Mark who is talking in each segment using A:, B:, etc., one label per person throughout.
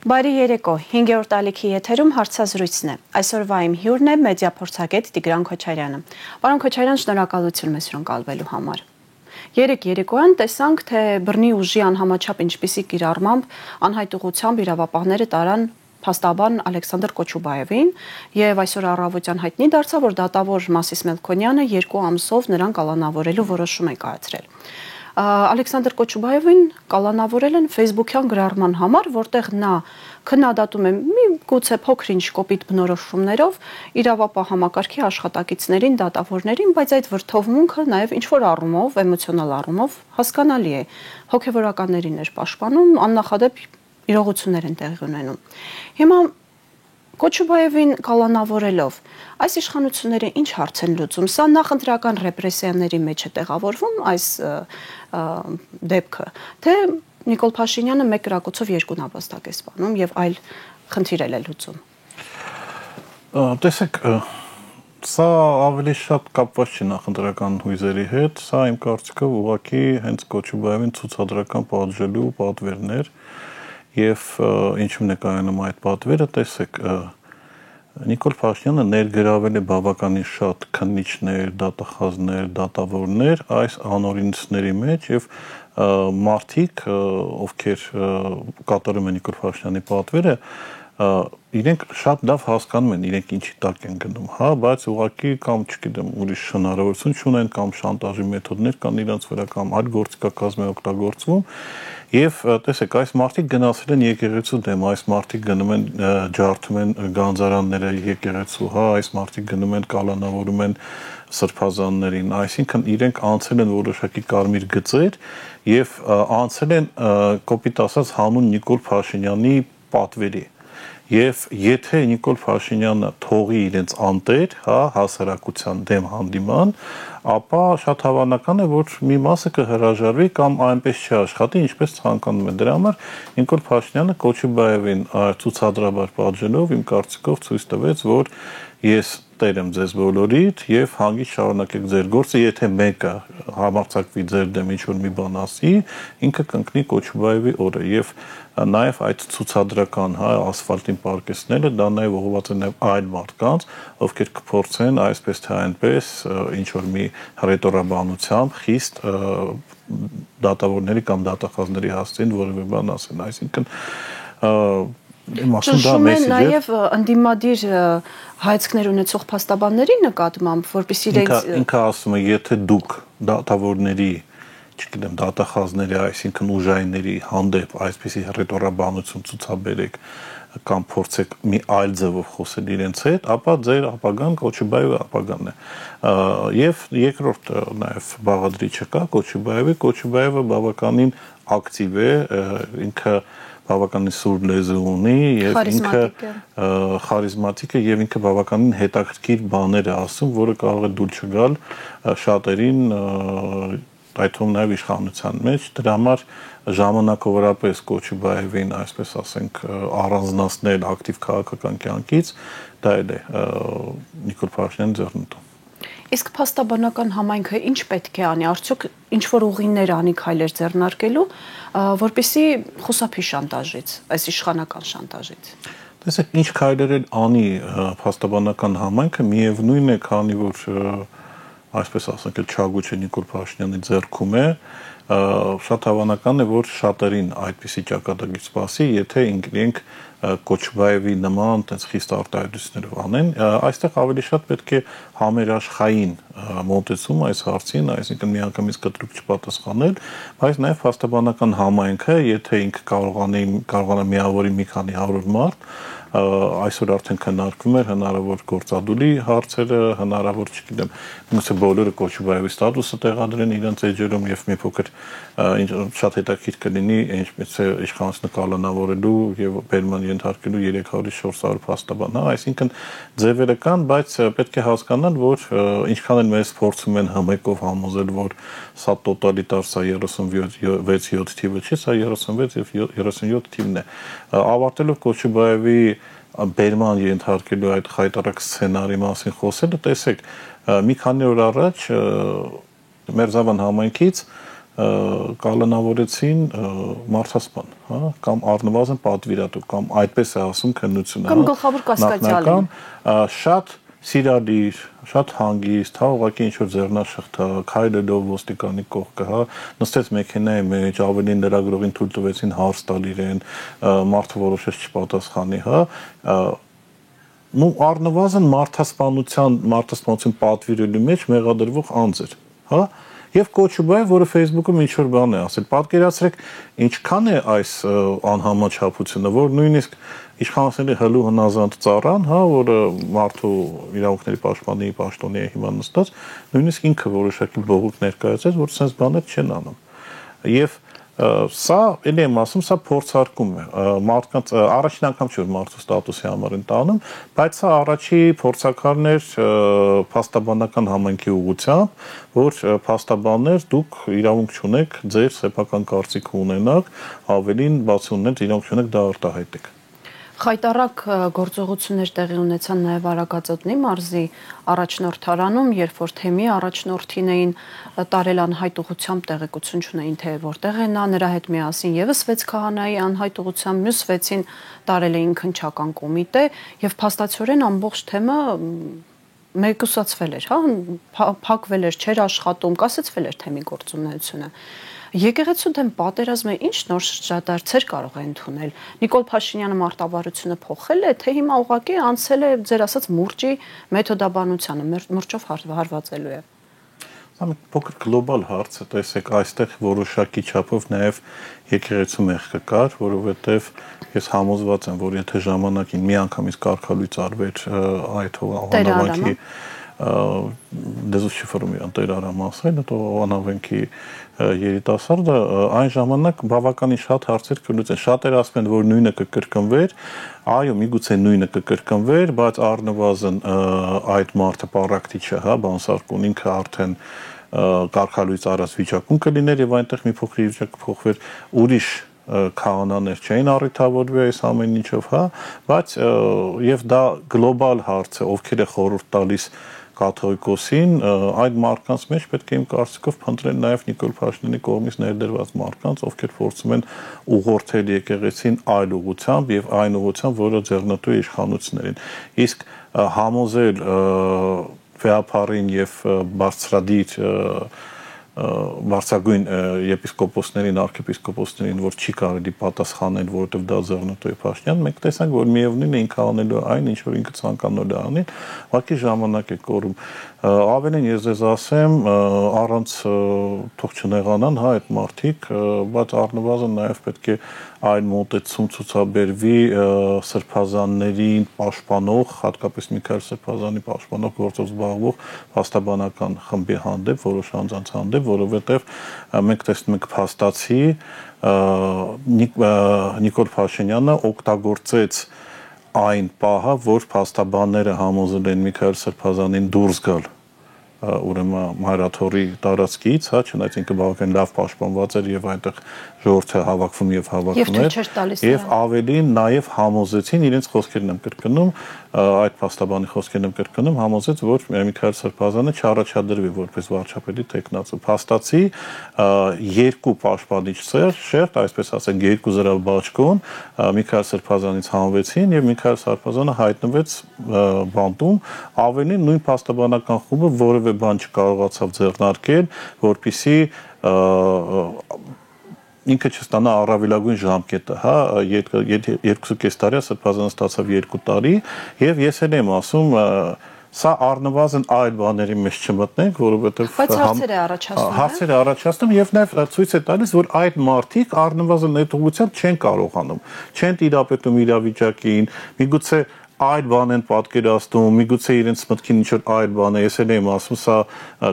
A: Բարի երեկո, 5-րդ ալիքի եթերում հարցազրույցն է։ Այսօրվա իմ հյուրն է մեդիափորձագետ Տիգրան Քոչարյանը։ Պարոն Քոչարյան, շնորհակալություն մեզ հրավիրելու համար։ Երեկոյան տեսանք, թե բռնի ուժի անհամաչափ ինչպիսի կիրառմամբ անհայտ ուղղությամբ իրավապահները տարան փաստաբան Ալեքսանդր Կոչուբաևին եւ այսօր առավոտյան հայտնի դարձավ, որ դատավոր Մասիս Մելքոնյանը 2 ամսով նրան կալանավորելու որոշում է կայացրել։ Ալեքսանդր Կոչուբաևին կալանավորել են Facebook-յան գրառման համար, որտեղ նա քննադատում է մի գուցե փոքր-ինչ կոպիտ բնորոշումներով իրավապահ համակարգի աշխատակիցներին, դատավորներին, բայց այդ վրդովմունքը նաև ինչ-որ առումով, էմոցիոնալ առումով հասկանալի է։ Հոգևորականներին էր պաշտպանում, աննախադեպ իրողություններ են տեղի ունենում։ Հիմա Կոչուբաևին կալանավորելով այս իշխանությունները ինչ հարց են լուծում։ Սա նախընտրական ռեպրեսիաների մեջ է տեղավորվում այս դեպքը, թե Նիկոլ Փաշինյանը մեկ կրակոցով 2 նապաստակ է սպանում եւ այլ խնդիրել է լուծում։
B: Տեսեք, սա ավելի շատ կապված չի նախընտրական հույզերի հետ, սա իմ կարծիքով ուղղակի հենց Կոչուբաևին ցուցադրական պատժելու պատվերներ եւ ինչու նկարանում այդ պատվերը, տեսեք, Նիկոլ Փաշինյանը ներգրավել է բավականին շատ քննիչներ, դատախազներ, դատավորներ այս անօրինությունների մեջ եւ մարդիկ, ովքեր կատարում են Նիկոլ Փաշինյանի պատվերը, իրենք շատ լավ հասկանում են, իրենք ինչի տակ են գնում, հա, բայց ուղղակի կամ, չգիտեմ, ուրիշ հնարավորություն չունեն կամ շանտաժի մեթոդներ կան իրենց վրա կամ այլ գործիքակազմ է օգտագործվում եւ տեսեք, այս մարդիկ գնացել են եկեղեցու դեմ, այս մարդիկ գնում են ջարդում են գանձարանները եկեղեցու, հա, այս մարդիկ գնում են կալանավորում են սրբազաններին, այսինքն իրենք անցել են որոշակի կարմիր գծեր եւ անցել են կոպիտ ասած հանուն Նիկոլ Փաշինյանի պատվերի Եվ եթե Նիկոլ Փաշինյանը թողի իրենց անտեր, հա, հասարակության դեմ հանդիման, ապա շատ հավանական է, որ մի մասը կհրաժարվի կամ այնպես չաշխատի, ինչպես ցանկանում է։ Դրա համար Նիկոլ Փաշինյանը Կոչուբաևին ցուցադրաբար պատժելով իմ կարծիքով ցույց տվեց, որ ես տեր եմ ձեզ բոլորիդ եւ հանգիստ շարունակեք ձեր գործը, եթե մեկը համարձակվի ձեր դեմ ինչ-որ մի բան ասի, ինքը կընկնի Կոչուբաևի օրը եւ նաև այդ ցուցադրական, հա, ասֆալտին պարկեսները դա նաև ուղղված է նաև այլ մարդկանց, ովքեր կփորձեն այսպես թե այնպես ինչ-որ մի հռետորաբանությամբ խիստ դատավորների կամ դատախազների հասցեն որևէ բան ասեն, այսինքն
A: Ճնշում են նաև ընդդիմադիր հայացքներ ունեցող փաստաբանների նկատմամբ, որպեսզի իրենց
B: ինքը ասում է, եթե դուք դատավորների, չգիտեմ, դատախազների, այսինքն ուժայինների հանդեպ այսպիսի հռետորաբանություն ցուցաբերեք կամ փորձեք մի այլ ձևով խոսել իրենց հետ, ապա ձեր ապագան Կոչուբաևի ապագան է։ Եվ երկրորդ նաև բաղադրիչը կա Կոչուբաևը բավականին ակտիվ է, ինքը բավականին սուր լեզու ունի եւ ինքը խարիզմատիկ է եւ ինքը բավականին հետաքրքիր բաներ է ասում, որը կարող է դուր չգալ շատերին այդ թվում նաև իշխանության մեջ, դրա համար ժամանակավորապես Կոչուբաևին, այսպես ասենք, առանձնացնել ակտիվ քաղաքական կյանքից, դա էլ է Նիկոլ Փաշինյանի ձեռնտու։
A: Իսկ փաստաբանական համայնքը ինչ պետք է անի, արդյոք ինչ-որ ուղիներ անի քայլեր ձեռնարկելու, որպեսզի խուսափի շանտաժից, այս իշխանական շանտաժից։
B: Տեսեք, ինչ քայլեր անի փաստաբանական համայնքը, միևնույն է, քանի որ այսպես ասենք, Չագուչը Նիկոլ Փաշինյանի ձեռքում է, շատ հավանական է, որ շատերին այդպիսի ճակատագիր սպասի, եթե իրենք Կոչուբաևի նման այդպես խիստ արտահայտություններով անեն, այստեղ ավելի շատ պետք է համերաշխային մոտեցում այս հարցին, այսինքն միանգամից կտրուկ չպատասխանել, բայց նաև փաստաբանական համայնքը, եթե ինքը կարողանա միավորի մի քանի 100 մարդ, այսօր արդեն քննարկվում էր հնարավոր գործադուլի հարցերը, հնարավոր, չգիտեմ, գուցե բոլորը Կոչուբաևի ստատուսը տեղադրեն իրենց էջերում եւ մի փոքր շատ հետաքրքիր կլինի ինչպես է իշխանությունը կալանավորելու եւ բերման ենթարկելու 300-400 փաստաբան, հա, այսինքն ձևերը կան, բայց պետք է հասկանալ, որ ինչքան էլ մեզ փորձում են հմեկով համոզել, որ սա տոտալիտար, սա 36-7 թիվը չի, սա 36 եւ 37 թիվն է, ավարտելով Կոչուբաևի բերման ենթարկելու այդ խայտարակ սցենարի մասին խոսելը, տեսեք, մի քանի օր առաջ Մերձավան համայնքից կալանավորեցին մարդասպան, հա, կամ առնվազն պատվիրատու, կամ այդպես է ասում քննությունը,
A: կամ գլխավոր կասկածյալին,
B: շատ սիրալիր, շատ հանգիստ, հա, ուղղակի ինչ-որ ձեռնաշղթա, քայլելով ոստիկանի կողքը, հա, նստեց մեքենայի մեջ, ավելին լրագրողին թույլ տվեցին հարց տալ իրեն, մարդը որոշեց չպատասխանի, հա, առնվազն մարդասպանություն պատվիրելու մեջ մեղադրվող անձ էր, հա, եւ Կոչուբաև, որը Facebook-ում ինչ-որ բան է ասել, պատկերացրեք ինչքան է այս անհամաչափությունը, որ նույնիսկ իշխանությունների հլու հնազանդ ծառան, հա, որը մարդու իրավունքների պաշտպանի պաշտոնի է հիմա նստած, նույնիսկ ինքը որոշակի բողոք ներկայացրեց, որ sense բաներ չեն անում։ Եվ սա, ելի եմ ասում, սա փորձարկում է մարդկանց առաջին անգամ չէ որ մարդու ստատուսի համար են տանում, բայց սա առաջի փորձակալն էր փաստաբանական համայնքի ուղղությամբ, որ փաստաբաններ դուք իրավունք չունեք ձեր սեփական կարծիքը ունենաք, ավելին բացի ունենաք իրավունք չունեք դա արտահայտեք։
A: Խայտառակ գործողություններ տեղի ունեցան նաև Արագածոտնի մարզի առաջնորդարանում, երբ որ թեմի առաջնորդին էին տարել անհայտ ուղղությամբ տեղեկություն չունեին, թե որտեղ է նա, նրա հետ միասին եւս 6 քահանայի անհայտ ուղղությամբ, մյուս 6-ին տարել էին քննչական կոմիտե եւ փաստացիորեն ամբողջ թեմը մեկուսացվել էր, հա, փակվել էր, չէր աշխատում, կասեցվել էր թեմի գործունեությունը։ Եկեղեցու դեմ պատերազմը ինչ նոր շրջադարձեր կարող է ընդունել։ Նիկոլ Փաշինյանը մարտավարությունը փոխել է, թե հիմա ուղղակի անցել է ձեր ասած մուրճի մեթոդաբանությանը, մուրճով հարվածելու է։
B: Սա մի փոքր գլոբալ հարց է, տեսեք, այստեղ որոշակի չափով նաև եկեղեցու մեղքը կար, որովհետև ես համոզված եմ, որ եթե ժամանակին մի անգամից կարգալույց արվեր այդ հովանավանքի դեզուս շիֆրում իրան Տեր Արամ ասել, հետո Անավենքի երիտասարդը այն ժամանակ բավականին շատ հարցեր կլուծեն։ Շատերը ասում են, որ նույնը կկրկնվեր, այո, միգուցե նույնը կկրկնվեր, բայց առնվազն այդ մարդը պարակտիչը, հա, բանսարկուն ինքը արդեն կարգալույց արած վիճակում կլիներ եւ այնտեղ մի փոքր վիճակ կփոխվեր, ուրիշ քահանաներ չէին առիթավորվի այս ամեն ինչով, հա, բայց եւ դա գլոբալ հարց է, ովքեր է խորհուրդ տալիս կաթողիկոսին, այդ մարդկանց մեջ պետք է իմ կարծիքով փնտրել նաև Նիկոլ Փաշինյանի կողմից ներդրված մարդկանց, ովքեր փորձում են ուղղորդել եկեղեցին այլ ուղղությամբ եւ այն ուղղությամբ, որը ձեռնտու է իշխանություններին։ Իսկ համոզել վեհապարին եւ բարձրադիր բարձրագույն եպիսկոպոսներին, արքեպիսկոպոսներին, որ չի կարելի պատասխանել, որովհետև դա ձեռնտու է Փաշինյան, մենք տեսանք, որ միևնույնն է ինքը անելու այն, ինչ որ ինքը ցանկանում է անել, ուղղակի ժամանակ է կորում։ Ավելին ես ձեզ ասեմ, առանց թող չնեղանան, հա, այդ մարդիկ, բայց առնվազն նաև պետք է այն մոտեցում ցուցաբերվի սրբազաններին պաշտպանող, հատկապես Միքայել Սրբազանի պաշտպանող գործով զբաղվող փաստաբանական խմբի հանդեպ, որոշ անձանց հանդեպ, որովհետև մենք տեսնում ենք փաստացի Նիկոլ Փաշինյանը օգտագործեց այն պահը, որ փաստաբանները համոզել են Միքայել Սրբազանին դուրս գալ ուրեմն Մայրաթորի տարածքից, հա, չնայած ինքը բավական լավ պաշտպանված էր եւ այնտեղ ժողովուրդը հավաքվում եւ հավաքվում էր եւ ավելին նաեւ համոզեցին իրենց խոսքերն եմ կրկնում, այդ փաստաբանի խոսքերն եմ կրկնում, համոզեց, որ Միքայել Սրբազանը չառաջադրվի որպես վարչապետի տեխնացու։ Փաստացի երկու պաշտպանիչ շերտ, այսպես ասենք, երկու զրահ բաճկոն Միքայել Սրբազանից հանվեցին եւ Միքայել Սրբազանը հայտնվեց բանտում, ավելին նույն փաստաբանական խումբը որևէ բան չկարողացավ ձեռնարկել, որպեսզի ինքը չստանա առավելագույն ժամկետը, հա, 2.5 տարի Սրբազանը ստացավ 2 տարի եւ ես էլ եմ ասում սա առնվազն այլ բաների մեջ չմտնենք, որովհետեւ հարցեր է առաջացնում եւ նաեւ ցույց է տալիս, որ այդ մարդիկ առնվազն այդ ուղղությամբ չեն կարողանում, չեն տիրապետում իրավիճակին, միգուցե այլ բան են պատկերացնում, միգուցե իրենց մտքին ինչ-որ այլ բան է, ես էլ եմ ասում, սա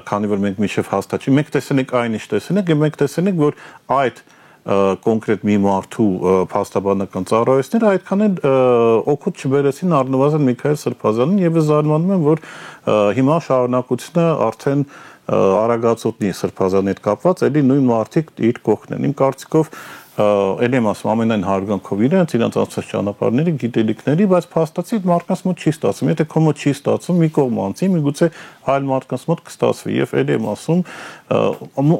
B: քանի որ մենք միշտ հաստատ չի, մենք տեսել ենք այն ինչ տեսել ենք, եւ մենք տեսել ենք, որ այդ կոնկրետ մի մարդու փաստաբանական ծառայությունները այդքան էլ օգուտ չբերեցին առնվազն Միքայել Սրբազանին եւ ես զարմանում եմ, որ հիմա շարունակությունը արդեն Արագածոտնի Սրբազանի հետ կապված էլի նույն մարդիկ իր կողքն են։ Իմ կարծիքով Էլեմ ասում ամենայն հարգանքով իրենց անցած ճանապարհների, գիտելիքների, բայց փաստացի մարդկանց մոտ չի ստացվում։ Եթե քո մոտ չի ստացվում, մի կողմանցի, միգուցե այլ մարդկանց մոտ կստացվի։ Եվ էլեմ ասում,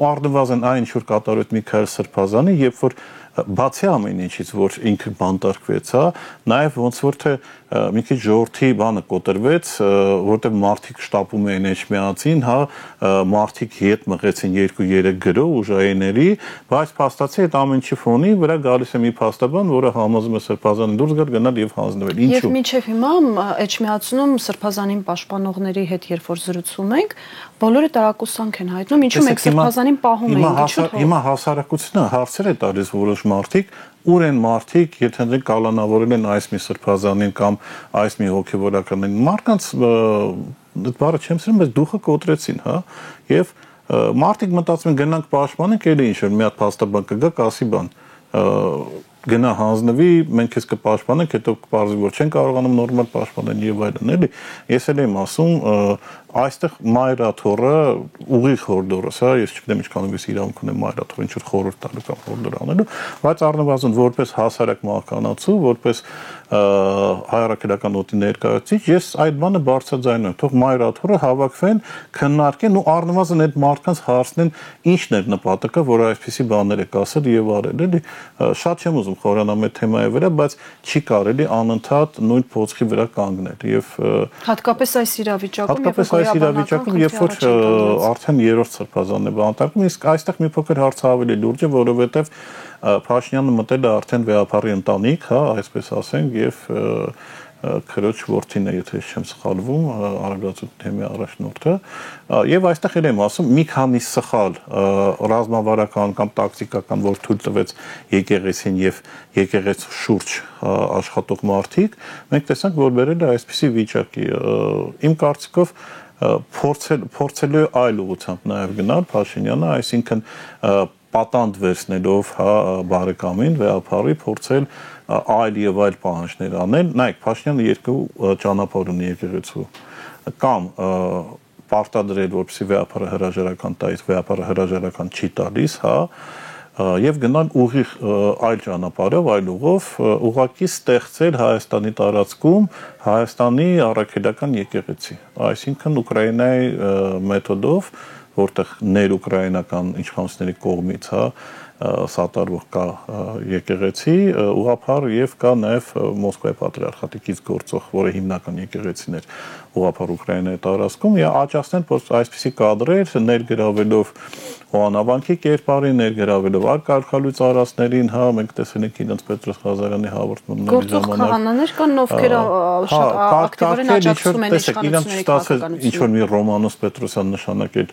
B: առնվազն այն ինչ որ կատարեց Միքայել Սրբազանը, երբ որ բացի ամեն ինչից, որ ինքը բանտարկվեց, հա, նաև ոնց որ թե մի քիչ ժողովրդի բանը կոտրվեց, որտեղ մարդիկ շտապում էին Էջմիածին, հա, մարդիկ հետ մղեցին 2-3 գրող ուժայինների, բայց փաստացի այդ ամեն ինչի ֆոնի վրա գալիս է մի փաստաբան, որը համոզում է Սրբազանին դուրս գալ, գնալ եւ հանձնվել։ Ինչու՞։
A: Եվ մինչև հիմա Էջմիածնում Սրբազանին պաշտպանողների հետ երբ որ զրուցում ենք, բոլորը տարակուսանք են հայտնում, ինչու մենք Սրբազանին պահում ենք, ինչու՞։
B: Հիմա հասարակությունը հարցեր է տալիս որոշ մարդիկ, ուր են մարդիկ, եթե նրանք կալանավորել են այս մի Սրբազանին կամ այս մի հոգևորականին, մարդկանց այդ բառը չեմ սիրում, բայց դուխը կոտրեցին, հա, եւ մարդիկ մտածում են գնանք պաշտպանենք, էլի ինչ որ մի հատ փաստաբան կգա, կասի բան, գնա հանձնվի, մենք քեզ կպաշտպանենք, հետո կպարզվի, որ չեն կարողանում նորմալ պաշտպանել եւ այլն, էլի։ Ես էլ եմ ասում, այստեղ մայրաթորը ուղիղ հորդորս, հա, ես չգիտեմ ինչքանով ես իրավունք ունեմ մայրաթորը ինչ որ խորհուրդ տալու կամ հորդոր անելու, բայց առնվազն որպես հասարակ մահկանացու, որպես հայ առաքելական օդի ներկայացուցիչ, ես այդ բանը բարձրաձայնում եմ, թող մայրաթորը հավաքվեն, քննարկեն ու առնվազն այդ մարդկանց հարցնեն ինչն էր նպատակը, որ այսպիսի բաներ եք ասել եւ արել, էլի։ Շատ չեմ ուզում խորանամ այդ թեմայի վրա, բայց չի կարելի անընդհատ նույն փոცხի վրա կանգնել եւ
A: հատկապես այս իրավիճակում,
B: երբ որ արդեն երրորդ Սրբազանն է բանտարկում, իսկ այստեղ մի փոքր հարց ավելի լուրջ է, որովհետեւ Փաշինյանը մտել է արդեն վեհապարի ընտանիք, հա, այսպես ասենք, եւ քրոջ որդին է, եթե չեմ սխալվում, Արագածոտ թեմի առաջնորդը, եւ այստեղ էլ եմ ասում, մի քանի սխալ ռազմավարական կամ տակտիկական, որ թույլ տվեց եկեղեցին եւ եկեղեցու շուրջ աշխատող մարդիկ, մենք տեսանք, որ բերել է այսպիսի վիճակի։ Իմ կարծիքով փորձելու այլ ուղղությամբ նաեւ գնալ Փաշինյանը, այսինքն պատանդ վերցնելով, հա, բարեկամին վեհապարի փորձել այլ եւ այլ պահանջներ անել։ Նայեք, Փաշինյանը երկու ճանապարհ ունի եկեղեցու, կամ պարտադրել, որպեսզի վեհապարը հրաժարական տա, իսկ վեհապարը հրաժարական չի տալիս, հա, եւ գնալ ուղիղ այլ ճանապարհով, այլ ուղով, ուղղակի ստեղծել Հայաստանի տարածքում Հայաստանի առաքելական եկեղեցի, այսինքն Ուկրաինայի մեթոդով, որտեղ ներուկրաինական իշխանությունների կողմից, հա, սատարվող կա եկեղեցի, ուղղափառ եւ կա նաեւ Մոսկվայի պատրիարխատիկից գործող, որը հիմնական եկեղեցին էր ուղղափառ Ուկրաինայի տարածքում, եւ աճացնել որ այսպիսի կադրեր ներգրավելով Հովանավանքի կերպարին, ներգրավելով արկայքալույց արասներին, հա, մենք տեսել ենք իրենց Պետրոս Ղազարյանի հաղորդումների
A: ժամանակ գործող քահանաներ կան, ովքեր շատ ակտիվորեն աջակցում են իշխանությունների քաղաքականությանը։
B: Ինչ որ մի Ռոմանոս Պետրոսյան նշանակել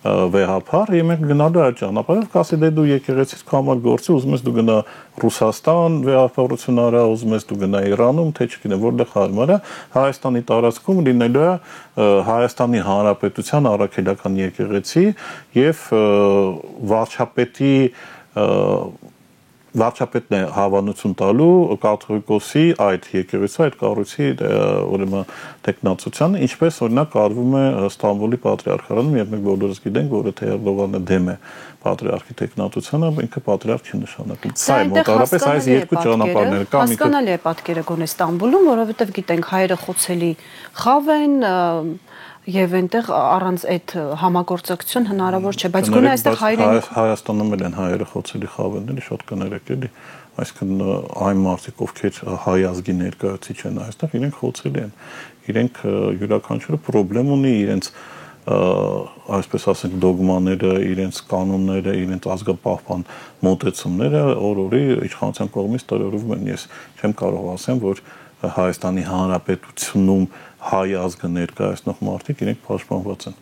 B: վեհապար, եւ մենք գնալու այդ ճանապարհով, կասի դե դու եկեղեցից քո համար գործի, ուզում ես դու գնա Ռուսաստան վեհապարություն արա, ուզում ես դու գնա Իրանում, թե չգիտեմ որտեղ հարմար է, Հայաստանի տարածքում լինելու է Հայաստանի Հանրապետության առաքելական եկեղեցի եւ վարչապետն է հավանություն տալու կաթողիկոսի այդ եկեղեցու, այդ կառույցի ուրեմն տեխնացությանը, ինչպես օրինակ արվում է Ստամբուլի պատրիարխարանում, եւ մենք բոլորս գիտենք, որ թե Էրդողանը դեմ է պատրիարխի տեխնացությանը, ինքը պատրիարխ չի նշանակում։ Սա է մոտավորապես այս երկու ճանապարհները կա։
A: Հասկանալի է պատկերը գոնե Ստամբուլում, որովհետեւ գիտենք հայերը խոցելի խավ են, եւ այնտեղ առանց այդ համագործակցություն հնարավոր չէ, բայց գոնե այստեղ հայերեն
B: Հայաստանում են հայերը խոցելի խավերների շատ կներեք էլի, այսինքն այն մարդիկ, ովքեր հայ ազգի ներկայացուցիչ են այստեղ, իրենք խոցելի են, իրենք յուրաքանչյուրը խնդրեմ ունի իրենց այսպես ասենք դոգմաները, իրենց կանոնները, իրենց ազգապահպան մոտեցումները օր-օրի իշխանության կողմից տրորվում են։ Ես չեմ կարող ասեմ, որ Հայաստանի Հանրապետությունում հայ ազգը ներկայացնող մարդիկ իրենք պաշտպանված են։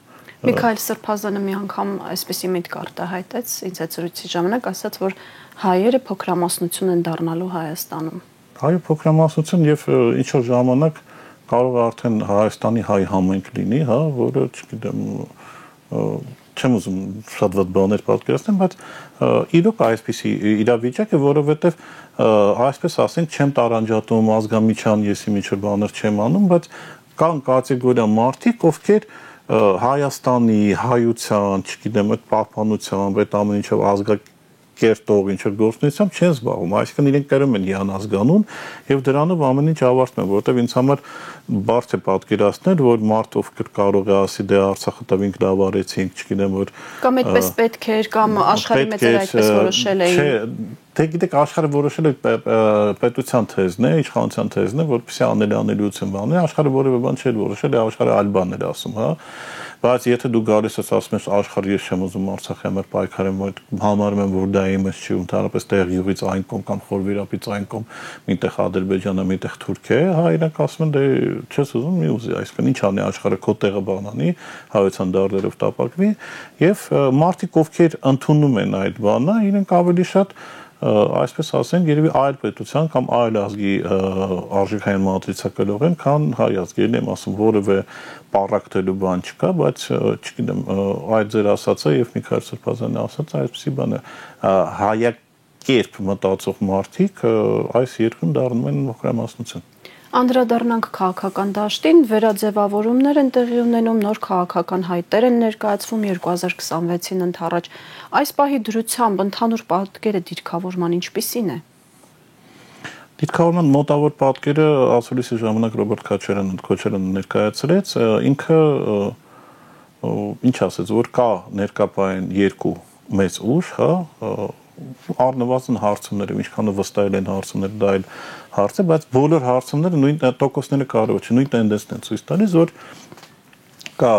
A: Միքայել Սրբազանը մի անգամ այսպեսի միտք արտահայտեց ինձ այդ զրույցի ժամանակ, ասաց, որ հայերը փոքրամասնություն են դառնալու Հայաստանում։
B: Հայը փոքրամասնություն եւ ինչ որ ժամանակ կարող է արդեն Հայաստանի հայ համայնք լինի, հա, որը, չգիտեմ, չեմ ուզում շատ ված բաներ պատկերացնել, բայց իրոք այսպիսի իրավիճակ է, որովհետեւ այսպես ասենք չեմ տարանջատում ազգամիջյան, եսի միջը բաներ չեմ անում, բայց կան կատեգորիա մարդիկ, ովքեր Հայաստանի հայության, չգիտեմ, այդ պահպանությամբ, այդ ամեն ինչով կերտող ինչ-որ գործունեությամբ չեն զբաղվում, այսինքն իրենք կրում են յանազգանուն եւ դրանով ամեն ինչ ավարտվում է, որովհետեւ ինձ համար բարդ է պատկերացնել, որ մարդ ով կարող է ասի դե Արցախը տվինք լավ արեցինք, չգիտեմ որ
A: կամ այդպես պետք էր կամ աշխարհի մեծերը այդպես որոշել էին։
B: Դե գիտեք աշխարհը որոշել է պետության թեզն է, իշխանության թեզն է, որպեսզի անելանելիություն բանը, աշխարհը որևէ բան չէր որոշել, աշխարհը այլ բան էր ասում, հա։ Բայց եթե դու գալիս ես ասում ես աշխարհը ես չեմ ուզում Արցախի համար պայքարեմ, որ համարում եմ որ դա իմս չի, ընդհանրապես տեղ յուղից այն կողմ կամ խորվիրապից այն կողմ, միտեղ Ադրբեջանը, միտեղ Թուրքիա, հա իրանք ասում են դե չես ուզում մի ուզի, այսինքն ինչ անի աշխարհը քո տեղը բանանի, հայության դարերով տապակվի եւ մարդիկ ովքեր ընդունում են այդ բանը, իրենք ավելի շատ այսպես ասենք երևի այլ պետության կամ այլ ազգի արժեքային մատրիցակելով են, քան հայ ազգերն եմ ասում որևէ պարակտելու բան չկա, բայց չգիտեմ այդ ձեր ասածը եւ Միքայել Սրբազյանի ասածը այսպեսի բան է հայակերպ մտածող մարդիկ այս երկրում դառնում են մոխրամասնություն։
A: Անդրադառնանք քաղաքական դաշտին, վերաձևավորումներ են տեղի ունենում, նոր քաղաքական հայտեր են ներկայացվում 2026-ին ընդառաջ։ Այս պահի դրությամբ ընդհանուր պատկերը դիրքավորման ինչպիսին է։
B: Դիրքավորման մոտավոր պատկերը ասուլիսի ժամանակ Ռոբերտ Քոչարյանը ներկայացրեց, ինքը ինչ ասեց, որ կա ներկապային երկու մեծ ուժ, հա, առնվազն հարցումները, ինչքանով վստահել են հարցումները, դա այլ հարց է, բայց բոլոր հարցումները նույն տոկոսները կարող չէ, նույն տենդենսն են ցույց տալիս, որ կա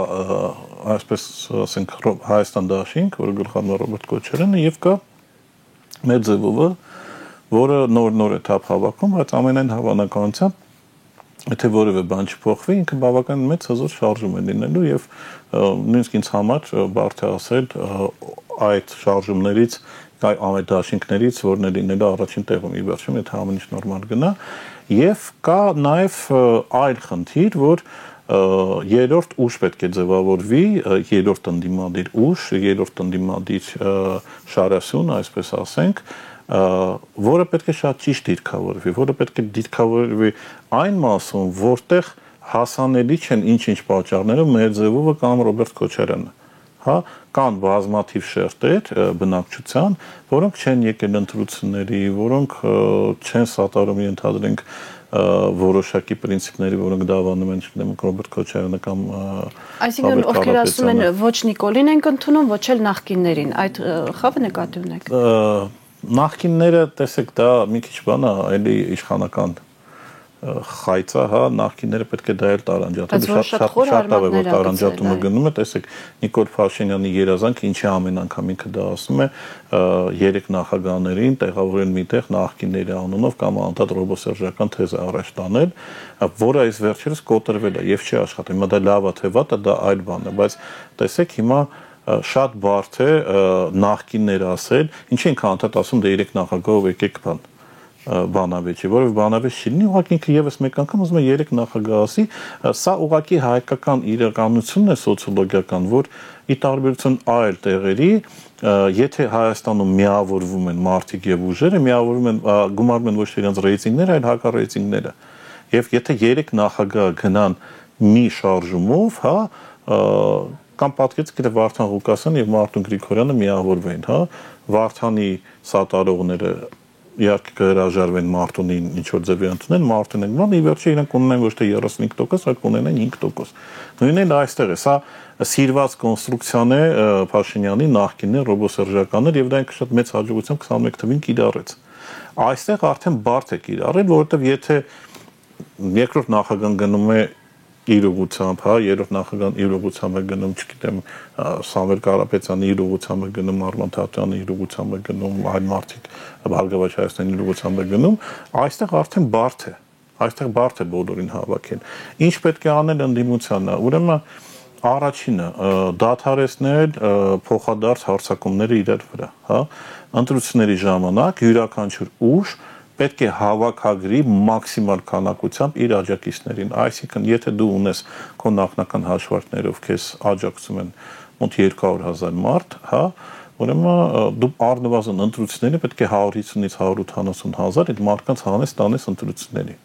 B: այսպես ասենք Հայաստան դաշինք, որը գլխավորում է Ռոբերտ Քոչարյանը, եւ կա Մեդզևովը, որը նոր է թափ հավաքում, բայց ամենայն հավանականությամբ եթե որևէ բան չփոխվի, ինքը բավական մեծ հզոր շարժում է լինելու եւ նույնիսկ ինձ համար բարդ է ասել այդ շարժումներից այդ դաշինքներից, որն է լինելու առաջին տեղում ի վերջում, եթե ամեն ինչ նորմալ գնա, եւ կա նաեւ այլ խնդիր, որ երրորդ ուժ պետք է ձևավորվի, երրորդ ընդդիմադիր ուժ, երրորդ ընդդիմադիր շարասյուն, այսպես ասենք, որը պետք է շատ ճիշտ դիրքավորվի, որը պետք է դիրքավորվի այն մասում, որտեղ հասանելի չեն ինչ-ինչ պատճառներով Մեդզևովը կամ Ռոբերտ Քոչարյանը, հա, կան բազմաթիվ շերտեր բնակչության, որոնք չեն եկել ընտրությունների, որոնք չեն սատարում ենթադրենք որոշակի պրինցիպների, որոնք դավանում են, չգիտեմ, Ռոբերտ Քոչարյանը կամ
A: այսինքն ովքեր ասում են ոչ Նիկոլին ենք ընդունում, ոչ էլ նախկիններին, այդ խավը նկատի ունեք։
B: Նախկինները, տեսեք, դա մի քիչ բան է, էլի իշխանական խայծա, հա, նախկինները պետք է դա էլ տարանջատել, շատ լավ է, որ տարանջատումը գնում է, տեսեք, Նիկոլ Փաշինյանի երազանքը ինչի ամեն անգամ ինքը դա ասում է, 3 նախագահներին տեղավորել միտեղ նախկինների անունով կամ անդադ ռոբոսերժական թեզ առաջ տանել, որը այս վերջերս կոտրվել է եւ չի աշխատում։ Հիմա դա լավ է թե վատ է, դա այլ բան է, բայց տեսեք, հիմա շատ բարդ է նախկիններ ասել, ինչ ենք անդադ ասում դե 3 նախագահով եկեք բանավեճի, որովհետև բանավեճ չի լինի, ուղղակի ինքը եւս մեկ անգամ ուզում է 3 նախագահ ասի, սա ուղղակի հայկական իրականությունն է սոցիոլոգիական, որ ի տարբերություն այլ տեղերի, եթե Հայաստանում միավորվում են մարդիկ եւ ուժերը, միավորվում են գումարում են ոչ թե իրենց ռեյտինգները, այլ հակառեյտինգները։ Եվ եթե 3 նախագահ գնան մի շարժումով, հա, կամ պատկերացրեք, եթե Վարդան Ղուկասյանը եւ Մարտուն Գրիգորյանը միավորվեն, հա, Վարդանի սատարողները իհարկե կհրաժարվեն Մարտունին ինչ-որ ձևի ընդունել, Մարտունին բան, ի վերջո իրանք ունենան ոչ թե 35%, այլ կունենան 5%։ Նույնն էլ այստեղ է, սա սիրված կոնստրուկցիան է Փաշինյանի նախկիններ, ռոբոսերժականներ եւ դա ինքը շատ մեծ հաջողությամբ 21 թվին կիրառեց։ Այստեղ արդեն բարդ է կիրառել, որովհետեւ եթե երկրորդ նախագահան գնում է իր ուղղությամբ, հա, երրորդ նախագահան իր ուղղությամբ է գնում, չգիտեմ, Սամվել Կարապետյանը իր ուղղությամբ է գնում, Արման Թաթյանը իր ուղղությամբ է գնում, այլ մարդիկ Բարգավաճ Հայաստանի իր ուղղությամբ է գնում, այստեղ արդեն բարդ է, այստեղ բարդ է բոլորին հավաքել։ Ինչ պետք է անել ընդդիմությանը, ուրեմն առաջինը դադարեցնել փոխադարձ հարձակումները իրար վրա, հա, ընտրությունների ժամանակ յուրաքանչյուր ուժ պետք է հավաքագրի մաքսիմալ քանակությամբ իր աջակիցներին, այսինքն եթե դու ունես քո նախնական հաշվարկներով քեզ աջակցում են մոտ 200,000 մարդ, հա, ուրեմն դու առնվազն ընտրությունները պետք է 150-ից 180,000 այդ մարդկանց հանես տանես ընտրությունների։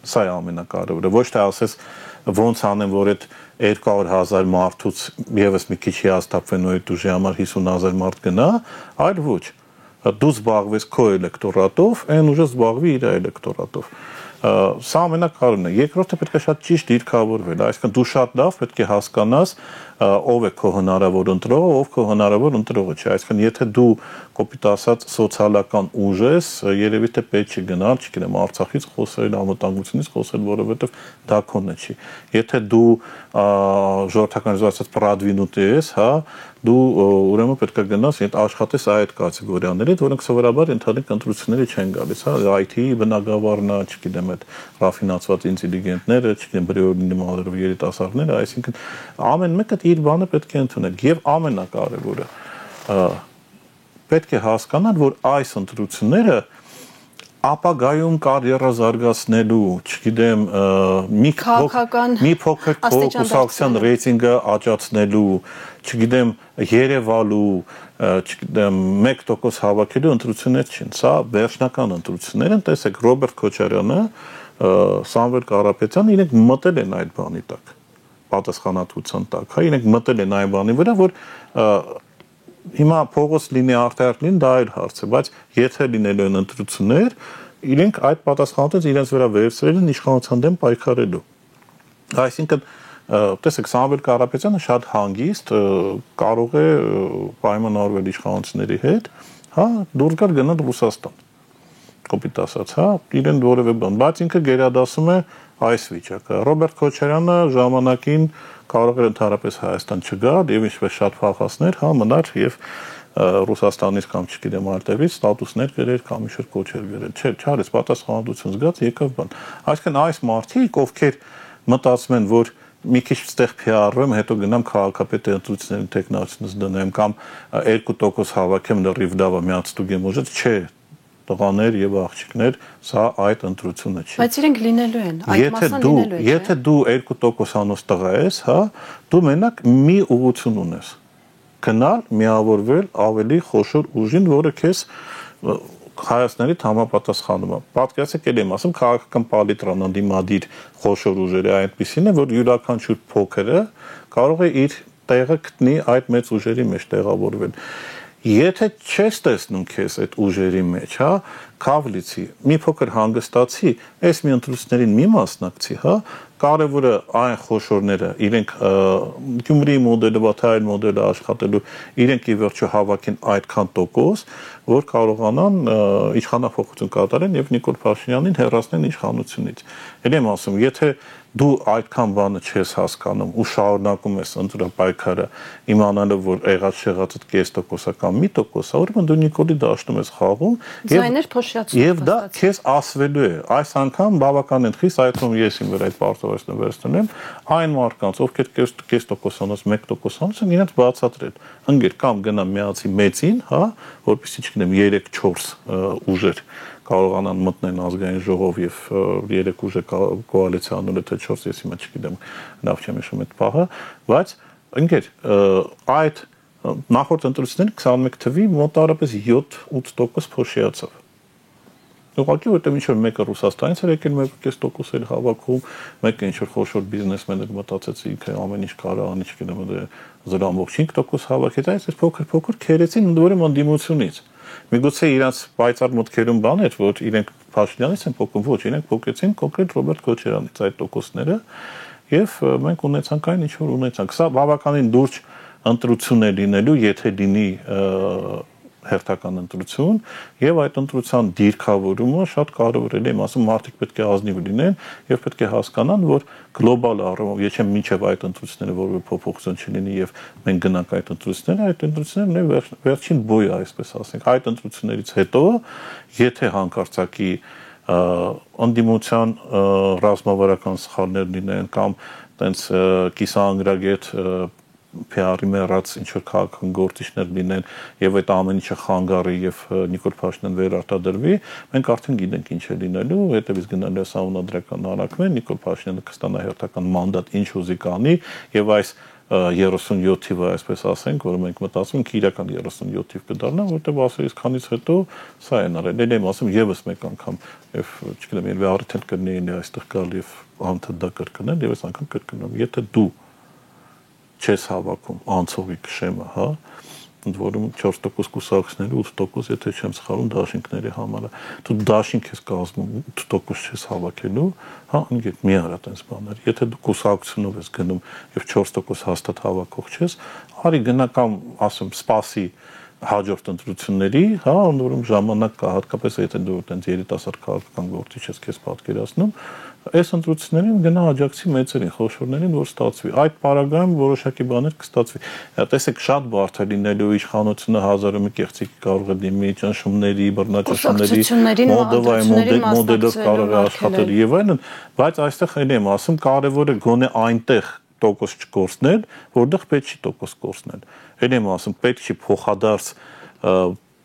B: Սա է ամենակարևորը, ոչ թե ասես ոնց անեմ, որ այդ 200,000 մարդուց եւս մի քիչ հիասթափվեն ու այդ ուժի համար 50,000 մարդ գնա, այլ ոչ։ դու զբաղվես քո էլեկտորատով, այն ուժը զբաղվի իր էլեկտորատով։ Սա ամենակարևորն է։ Երկրորդը պետք է շատ ճիշտ դիրքավորվել, այսինքն դու շատ լավ պետք է հասկանաս ով է քո հնարավոր ընտրողը, ով քո հնարավոր ընտրողը չէ։ Այսինքն եթե դու կոպիտ ասած սոցիալական ուժ ես, երևի թե պետք չի գնալ, չգիտեմ, Արցախից խոսել, անվտանգությունից խոսել, որովհետև դա քոնը չի։ Եթե դու ժողովրդականացած պրադվինուտի ես, հա, դու ուրեմն պետք է գնաս եւ աշխատես այդ կատեգորիաներից, որոնք սովորաբար ընդհանուր ընտրությունների չեն գալիս, հա, IT-ի բնագավառնա, չգիտեմ, այդ ռաֆինացված ինտելիգենտները, չգիտեմ, բրիօրինիմալերով երիտասարդները, այսինքն ամեն մեկը իր բանը պետք է ընդունել եւ ամենակարևորը պետք է հասկանալ, որ այս ընտրությունները ապագայում կարիերա զարգացնելու, չգիտեմ, մի փոքր կուսակցության ռեյտինգը աճացնելու, չգիտեմ, երևալու, չգիտեմ, 1% հավաքելու ընտրություններ չեն։ Սա վերջնական ընտրություններ են, տեսեք, Ռոբերտ Քոչարյանը, Սամվել Կարապետյանը իրենք մտել են այդ բանի տակ, պատասխանատվության տակ, հա, իրենք մտել են այն բանի վրա, որ հիմա փողոց լինի արտահայտ լինի, դա այլ հարց է, բայց եթե լինելու են ընտրություններ, իրենք այդ պատասխանատվությունը իրենց վրա վերցրել են իշխանության դեմ պայքարելու։ Այսինքն, տեսեք, Սամվել Կարապետյանը շատ հանգիստ կարող է պայմանավորվել իշխանությունների հետ, հա, դուրս գալ գնալ Ռուսաստան, կոպիտ ասած, հա, իրեն որևէ բան, բայց ինքը գերադասում է այս վիճակը։ Ռոբերտ Քոչարյանը ժամանակին կարող էր ընդհանրապես Հայաստան չգալ եւ ինչպես շատ փախածներ, հա, մնար եւ Ռուսաստանից կամ չգիտեմ այլտեղից ստատուսներ գրեր կամ ինչ-որ կոչեր գրեր։ Չէ, չարես պատասխանատվություն զգաց եկավ բան։ Այսինքն այս մարդիկ, ովքեր մտածում են, որ մի քիչ ստեղ PR-ում, հետո գնամ քաղաքապետի ընտրությունների տեխնացությունից դնեմ կամ 2% հավաքեմ լրիվ լավը միացտուգեմ ուժը, չէ, տղաներ եւ աղջիկներ, սա այդ ընտրությունը չի։
A: Բայց իրենք լինելու են, այդ մասը լինելու է։
B: Եթե դու 2%-անոց տղա ես, հա, դու մենակ մի ուղղություն ունես։ Գնալ, միավորվել ավելի խոշոր ուժին, որը քեզ Հայաստանից համապատասխանում է։ Պատկերացեք, ելի եմ ասում, քաղաքական պալիտրան ընդդիմադիր խոշոր ուժերի այդպիսին է, որ յուրաքանչյուր փոքրը կարող է իր տեղը գտնի այդ մեծ ուժերի մեջ տեղավորվել։ Եթե չես տեսնում քեզ այդ ուժերի մեջ, հա, քավլիցի, մի փոքր հանգստացի, այս մի ընտրություններին մի մասնակցի, հա, կարևորը այն խոշորները, իրենք Գյումրիի մոդելը, Վաթայել մոդելը աշխատելու, իրենք ի վերջո հավաքեն այդքան տոկոս, որ կարողանան իշխանափոխություն կատարեն եւ Նիկոլ Փաշինյանին հեռացնեն իշխանությունից։ Ելի եմ ասում, եթե դու այդքան բանը չես հասկանում ու շարունակում ես ընտրապայքարը, իմանալով, որ եղած-շեղածդ կես տոկոսա կամ մի տոկոսա, ուրեմն դու Նիկոլի դաշտում ես խաղում եւ դա քեզ ասվելու է։ Այս անգամ բավականին խիստ այդում ես իմ վրա այդ պարտավորությունը վերցնեմ, այն մարդկանց, ովքեր կես տոկոսանոց 1%-անոց են իրենց բացատրել։ Ընկեր կամ գնա միացի մեծին, հա, որպեսզի չգիտեմ 3-4 ուժեր կարողանան մտնեն ազգային ժողով եւ 3 ուժը կոալիցիա անել թե 4, ես հիմա չգիտեմ, լավ չեմ հիշում այդ պահը, բայց ընկեր այդ նախորդ ընտրությունների 21 թվի մոտավորապես 7-8% փոշիացավ։ Ուղղակի որտեղ ինչ որ մեկը Ռուսաստանից էր եկել 1.5% էր հավաքում, մեկը ինչ որ խոշոր բիզնեսմեններ մտածեց ինքը ամեն ինչ կարող անի, չգիտեմ, 0.5% հավաքեց, այս փոքր քերեցին ընդ որում ընդդիմությունից։ Միգուցե իրանց պայծառ մտքերում բան էր, որ իրենք Փաշինյանից են փոկում, ոչ, իրենք փոկեցին կոնկրետ Ռոբերտ Քոչարյանից այդ տոկոսները եւ մենք ունեցանք այն ինչ որ ունեցանք։ Սա բավականին լուրջ ընտրություն է լինելու, եթե լինի հերթական ընտրություն եւ այդ ընտրության դիրքավորումը շատ կարեւոր է, եմ ասում, մարդիկ պետք է ազնիվ լինեն եւ պետք է հասկանան, որ գլոբալ առումով, եթե մինչեւ այդ ընտրությունները որևէ փոփոխություն չլինի եւ մենք գնանք այդ ընտրությունները վերջին բոյը, այսպես ասենք, այդ ընտրություններից հետո, եթե հանկարծակի ընդդիմության ռազմավարական սխալներ լինեն կամ տենց կիսաանգրագետ PR-ի մեռած ինչ-որ քաղաքական գործիչներ լինեն եւ այդ ամեն ինչը խանգարի եւ Նիկոլ Փաշինյան վերարտադրվի, մենք արդեն գիտենք ինչ է լինելու, հետեւից գնալու է սահմանադրական հանրակրթություն, Նիկոլ Փաշինյանը կստանա հերթական մանդատ ինչ ուզի կանի եւ այս 37 թիվը, այսպես ասենք, որը մենք մտածում ենք իրական 37 թիվ կդառնա, որտեղ ասես քանից հետո սա են արել։ Ել եմ ասում եւս մեկ անգամ եւ չգիտեմ, երբ արդեն կլինի այստեղ գալ եւ անդադար կրկնել եւ այս անգամ կրկնեմ, եթե դու չես հավաքում անցողի քշեմը, հա, ընդ որում 4% կուսակցների 8%, եթե չեմ սխալվում, դաշինքների համար է։ Դու դաշինք ես կազմում 8% չես հավաքելու, հա, ընկեր մի արա տես բաներ։ Եթե դու կուսակցությունով ես գնում եւ 4% հաստատ հավաքող չես, արի գնա կամ ասում սպասի հաջորդ ընտրությունների, հա, որում ժամանակ կա, հատկապես եթե դու այդպես երիտասարդ քաղաքական գործիչ ես քեզ պատկերացնում, այս ընտրություններին գնա աջակցի մեծերին, խոշորներին, որ ստացվի։ Այդ պարագայում որոշակի բաներ կստացվի։ Տեսեք, շատ բարդ է լինելու իշխանությունը 1001 կեղծիք կարող է դիմի ճնշումների, բռնաճնշումների, Մոլդովայի մոդելով կարող է աշխատել եւ այլն, բայց այստեղ էլ եմ ասում, կարևոր է գոնե այնտեղ տոկոս չկորցնել, որտեղ պետք չի տոկոս կորցնել։ Էլ եմ ասում, պետք չի փոխադարձ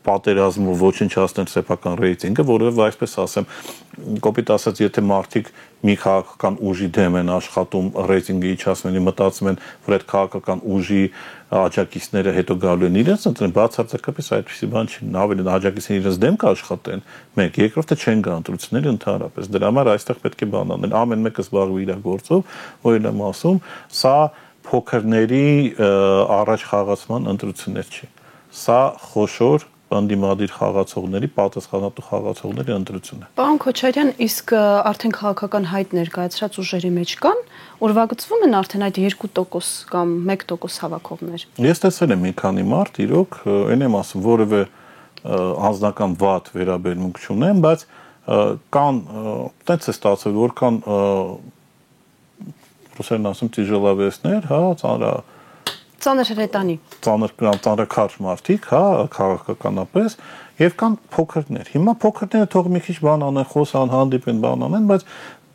B: պատերազմով ոչնչացնել սեփական ռեյտինգը, որովհետև այսպես ասեմ, կոպիտ ասած, եթե մարդիկ մի քաղաքական ուժի դեմ են աշխատում ռեյտինգը իջացնելու, մտածում են, որ այդ քաղաքական ուժի աջակիցները հետո գալու են իրենց ընտրեն, բացարձակապես այդպիսի բան չի, ավելի աջակիցները իրենց դեմ կաշխատեն, մեկ, երկրորդը չեն գա ընտրությունների ընդհանրապես։ Դրա համար այստեղ պետք է բան անել, ամեն մեկը զբաղվի իր գործով, որ եմ ասում, սա փոքրների առաջ խաղացման ընտրություններ չի։ Սա խոշոր անդիմադիր խաղացողների, պատասխանատու խաղացողների ընտրություն է։
A: Պարոն Քոչարյան, իսկ արդեն քաղաքական հայտ ներկայացրած ուժերի մեջ կան, ուրվագծվում են արդեն այդ 2% կամ 1% հավաքողներ։
B: Ես տեսել եմ մի քանի մարդ, իրոք, այն եմ ասում, որևէ անձնական վատ վերաբերմունք չունեմ, բայց կան, տենց է ստացվել, որ կան ռուսերեն ասում տիժելավեսներ, հա,
A: ծանր հրետանի,
B: ծանրաքարշ մարդիկ, հա, քաղաքականապես, եւ կան փոքրներ։ Հիմա փոքրները թող մի քիչ բան անեն, խոսան, հանդիպեն, բան անեն, բայց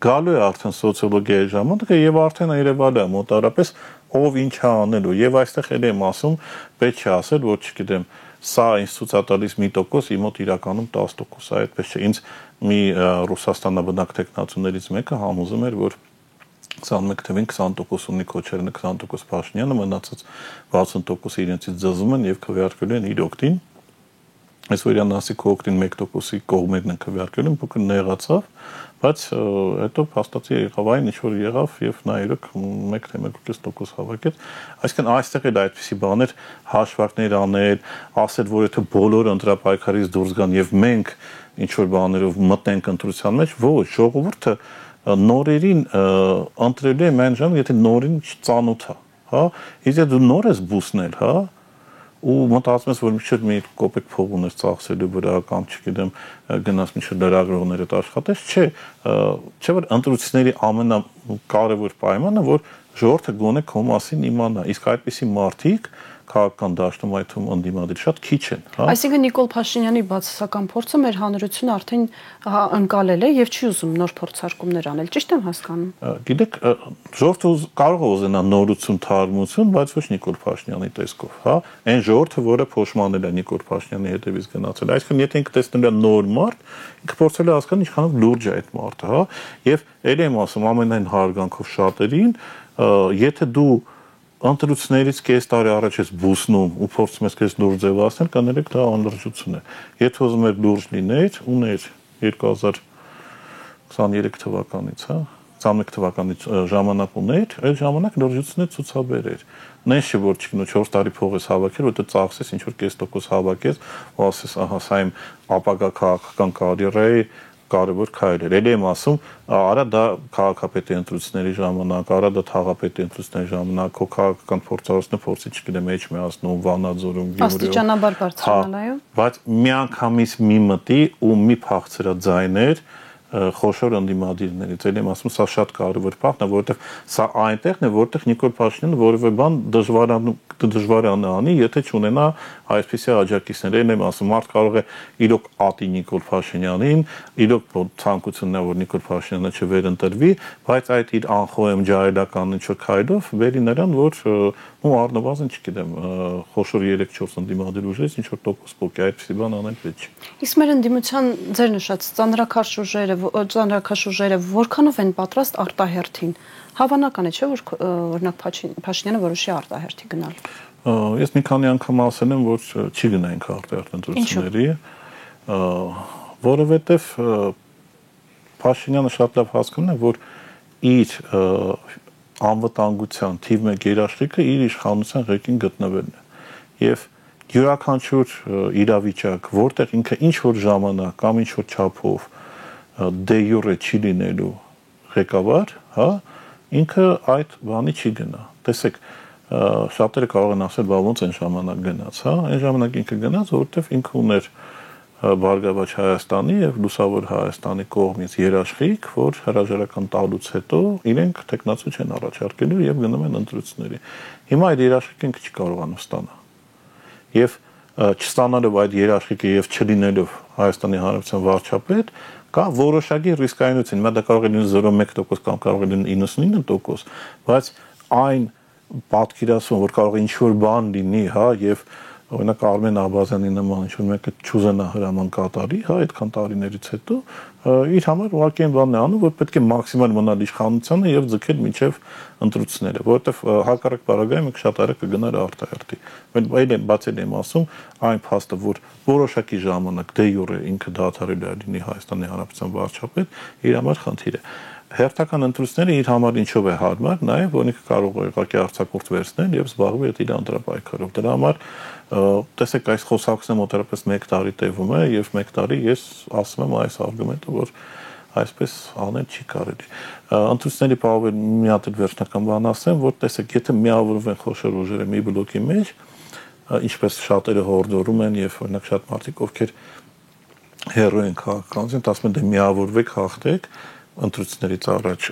B: գալու է արդեն սոցիոլոգիայի ժամանակը եւ արդեն երևալ է մոտարապես ով ինչ է անելու եւ այստեղ էլ եմ ասում, պետք է ասել, որ չգիտեմ, սա ինձ ցույց է տալիս 1%, իմ մոտ իրականում 10%, այդպես չէ, ինձ մի Ռուսաստանաբնակ տեխնացուներից մեկը համոզում էր, որ 21 թվին 20% ունի Քոչարյանը, 20% Փաշինյանը, մնացած 60% իրենցից ձզում են եւ քվեարկելու են իր օգտին։ Այս վարյան ասի քո օգտին 1%-ի կողմերն են քվեարկելու, փոքր նեղացավ, բայց հետո փաստացի եղավ այն, ինչ որ եղավ եւ նա իրոք 1 թե 1.5% հավաքեց։ Այսինքն այստեղ էլ այդպիսի բաներ հաշվարկներ անել, ասել, որ եթե բոլորը ընտրապայքարից դուրս գան եւ մենք ինչ որ բաներով մտնենք ընտրության մեջ, ոչ, ժողովուրդը նորերին ընտրելու է մեն ժամ, եթե նորին ծանոթ է, հա, իսկ դու նոր ես բուսնել, հա, ու մտածում ես, որ միջև մի կոպեկ փող ունես ծախսելու վրա կամ չգիտեմ գնաս միջև լրագրողներդ աշխատես, չէ որ ընտրությունների ամենակարևոր պայմանը, որ ժողովուրդը գոնե քո մասին իմանա, իսկ այդպիսի մարդիկ քաղաքական դաշտում այդ թվում ընդդիմադիր շատ քիչ են, հա։
A: Այսինքն Նիկոլ Փաշինյանի բացասական փորձը մեր հանրությունը արդեն ընկալել է եւ չի ուզում նոր փորձարկումներ անել, ճիշտ եմ հասկանում։
B: Գիտեք, ժողովուրդը կարող է ուզենա նորություն, թարմություն, բայց ոչ Նիկոլ Փաշինյանի տեսքով, հա։ Այն ժողովուրդը, որը փոշմանել է Նիկոլ Փաշինյանի հետևից գնացել, այսինքն եթե ինքը տեսնել է նոր մարդ, ինքը փորձել է հասկանալ ինչքանով լուրջ է այդ մարդը, հա։ Եվ ել եմ ասում ամենայն հարգանքով շատերին, եթե դու ընտրություններից կես տարի առաջ ես բուսնում ու փորձում ես քեզ լուրջ ձևացնել, կներեք դա անլրջություն է։ Եթե ուզում եք լուրջ լինել, ուներ 2023 թվականից, հա, 21 թվականից ժամանակ ուներ, այդ ժամանակ լրջությունը ցուցաբերեր։ Նենց չէ որ չգնա 4 տարի փող ես հավաքել, որ դու ծախսես ինչ որ 0.5% հավաքես, ու ասես, ահա սա իմ ապագա քաղաքական կարիերայի կարևոր քայլ էր։ Էլի եմ ասում, արա դա քաղաքապետի ընտրությունների ժամանակ, արա դա թաղապետի ընտրությունների ժամանակ, քո քաղաքական փորձառությունը փորձի չգիտեմ Էջմիածնում, Վանաձորում, Գյումրիում։
A: Աստիճանաբար բարձրանալ, այո։
B: Բայց միանգամից մի մտի ու մի փախցրաձայներ խոշոր ընդդիմադիրներից, էլ եմ ասում, սա շատ կարևոր փախն է, որովհետև սա այնտեղն է, որտեղ Նիկոլ Փաշինյանը որևէ բան դժվարան անի, եթե չունենա այսպիսի աջակիցներ, էլ եմ ասում, մարդ կարող է իրոք ատի Նիկոլ Փաշինյանին, իրոք ցանկությունն է, որ Նիկոլ Փաշինյանը չվերընտրվի, բայց այդ իր անխոհեմ ջահելական ինչ-որ քայլով բերի նրան, որ ու առնվազն չգիտեմ, խոշոր 3-4 ընդդիմադիր ուժերից ինչ որ տոկոս փոկի, այդպիսի բան անել պետք չէ։
A: Իսկ մեր ընդդիմության ձեր նշած ծանրաքաշ ուժերը որքանով են պատրաստ արտահերթին։ Հավանական է, չէ՞ որ օրինակ Փաշինյանը որոշի արտահերթի գնալ։
B: Ես մի քանի անգամ ասել եմ, որ չի գնայինք արտահերթ ընտրությունների, որովհետև Փաշինյանը շատ լավ հասկանում է, որ իր անվտանգության թիվ 1 երաշխիքը իր իշխանության ղեկին գտնվելն է։ Եվ յուրաքանչյուր իրավիճակ, որտեղ ինքը ինչ որ ժամանակ կամ ինչ որ չափով դե յուրե չի լինելու ղեկավար, հա, ինքը այդ բանի չի գնա։ Տեսեք, շատերը կարող են ասել, բա ոնց այն ժամանակ գնաց, հա, այն ժամանակ ինքը գնաց, որովհետև ինքը ուներ Բարգավաճ Հայաստանի եւ Լուսավոր Հայաստանի կողմից երաշխիք, որ հրաժարական տալուց հետո իրենք տեխնացու չեն առաջարկելու եւ գնում են ընտրությունների։ Հիմա այդ երաշխիքը ինքը չի կարողանում ստանալ։ Եվ չստանալով այդ երաշխիքը եւ չլինելով Հայաստանի Հանրապետության վարչապետ, կա որոշակի ռիսկայնություն։ Հիմա դա կարող է լինել 0.1% կամ կարող է լինել 99%, բայց այն պատկերացումը, որ կարող է ինչ-որ բան լինի, հա, եւ օրինակ Արմեն Աբազյանի նման ինչ-որ մեկը չուզենա հրաման կատարի, հա, այդքան տարիներից հետո իր համար ուղղակի այն բանն է անում, որ պետք է մաքսիմալ մնալ իշխանությանը եւ ձգել մինչեւ ընտրությունները, որովհետեւ հակառակ պարագայում մենք շատ արագ կգնար արտահերթի։ Բայց այլ բացել եմ ասում, այն փաստը, որ որոշակի ժամանակ դե յուրե ինքը դադարել է լինի Հայաստանի Հանրապետության վարչապետ, իր համար խնդիր է։ Հերթական ընտրությունները իր համար ինչով է հարմար, նաև որ ինքը կարող է ուղղակի արձակուրդ վերցնել եւ զբաղվի այդ իր ընտրապայքարով։ Դրա համար տեսեք, այս խոսակցը մոտավորապես 1 տարի տևում է եւ 1 տարի ես ասում եմ այս արգումենտը, որ այսպես անել չի կարելի։ Ընտրությունների պահով մի հատ վերջնական բան ասեմ, որ տեսեք, եթե միավորվեն խոշոր ուժերը մի բլոկի մեջ, ինչպես շատերը հորդորում են եւ օրինակ շատ մարդիկ ովքեր հերո են քաղաքականություն, ասում են դե միավորվեք, հաղթեք ընտրություններից առաջ,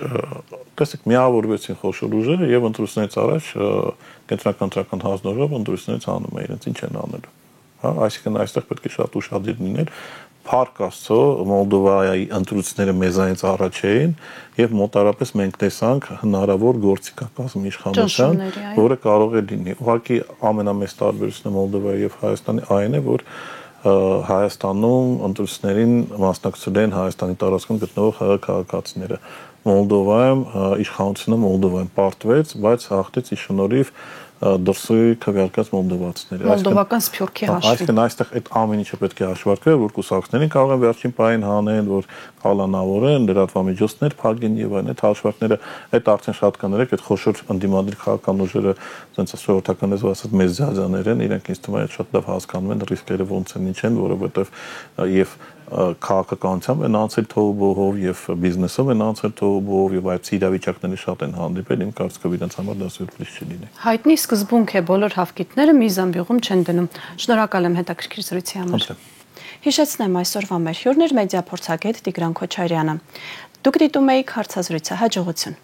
B: տեսեք, միավորվեցին խոշոր ուժերը եւ ընտրությունից առաջ կենտրոնական հանձնաժողով ընտրությունից անում է իրենց ինչ են անելու։ Հա, այսինքն այստեղ պետք է շատ ուշադիր լինել։ Փառք Աստծո, Մոլդովայի ընտրությունները մեզանից առաջ էին եւ մոտարապես մենք տեսանք հնարավոր գործիքակազմ իշխանության, որը կարող է լինի։ Ուղղակի ամենամեծ տարբերությունը Մոլդովայի եւ Հայաստանի այն է, որ Հայաստանում ընտրություններին մասնակցել են Հայաստանի տարածքում գտնվող քաղաքացիները։ Մոլդովայում իշխանությունը Մոլդովայում պարտվեց, բայց հաղթեց ի շնորհիվ դրսի քվեարկած մոլդովացիների։
A: Մոլդովական սփյուռքի հաշվին։
B: Այսինքն այստեղ այդ ամեն ինչը պետք է հաշվարկվել, որ կուսակցություններին կարող են վերջին պահին հանեն, որ կալանավորեն, լրատվամիջոցներ փակեն եւ այլն, այդ հաշվարկները այդ արդեն շատ կներեք, այդ խոշոր ընդդիմադիր քաղաքական ուժերը, ասենց ժողովրդական լեզվով ասած մեծ ձյաձաներ են, իրենք ինձ թվում է շատ լավ հասկանում են ռիսկերը ոնց են, ինչ են, որովհետեւ եւ քաղաքականությամբ են անցել թողոբոհով եւ բիզնեսով են անցել թողոբոհով եւ այդ իրավիճակները շատ են հանդիպել, իմ կարծիքով իրենց համար դա սուրպրիզ չի լինի։
A: Հայտնի սկզբունք է, բոլոր հավկիթները մի զամբյուղում չեն դնում։ Շնորհակալ եմ հետաքրքիր զրույցի համար։ Հիշեցնեմ, այսօրվա մեր հյուրն էր մեդիափորձագետ Տիգրան Քոչարյանը։ Դուք դիտում եք հարցազրույցը, հաջողություն։